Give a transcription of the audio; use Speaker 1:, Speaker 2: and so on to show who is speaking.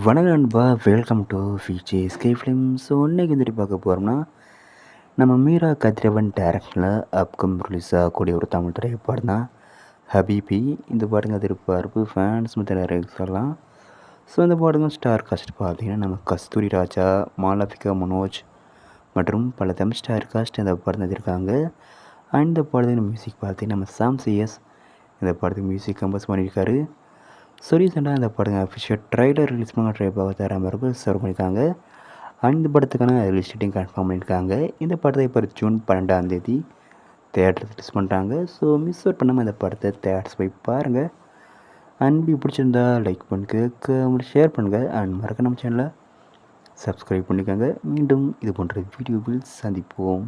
Speaker 1: வணக்கம் நண்பா, welcome to VJ sky film. So இன்றைக்கி வந்துட்டு பார்க்க போகிறோம்னா, நம்ம மீரா கதிரவன் டைரக்ஷனில் அப்கம் ரிலீஸ் ஆகக்கூடிய ஒரு தமிழ் திரைப்படம் தான் ஹபீபி. இந்த பாட்டுங்க எதிர்பார்ப்பு ஃபேன்ஸ் மற்ற நிறைய சொல்லலாம். ஸோ இந்த பாட்டுங்க ஸ்டார் காஸ்ட் பார்த்தீங்கன்னா நம்ம கஸ்தூரி ராஜா, மாலவிகா மனோஜ் மற்றும் பல தமிழ் ஸ்டார் காஸ்ட் இந்த படம் இருக்காங்க. அண்ட் இந்த படத்துக்கு மியூசிக் பார்த்தீங்கன்னா நம்ம சாம் சிஎஸ் இந்த படத்துக்கு மியூசிக் கம்போஸ் பண்ணியிருக்காரு. ஸோ ரீசெண்டாக இந்த படங்க அஃபிஷியல் ட்ரைலர் ரிலீஸ் பண்ண ட்ரைப்பாக தராமல் சர்வ் பண்ணியிருக்காங்க. அந்த படத்துக்கான ரிலீஸ் டேட்டையும் கன்ஃபார்ம் பண்ணியிருக்காங்க. இந்த படத்தை இப்போ ஜூன் 12 தேட்டர் ரிலீஸ் பண்ணுறாங்க. ஸோ மிஸ் அவுட் பண்ணாமல் இந்த படத்தை தேட்டர்ஸ் போய் பாருங்கள். அண்ட் பிடிச்சிருந்தா லைக் பண்ணுங்க, ஷேர் பண்ணுங்கள். அண்ட் மறக்க நம்ம சேனலை சப்ஸ்கிரைப் பண்ணிக்கோங்க. மீண்டும் இது போன்ற வீடியோவில் சந்திப்போம்.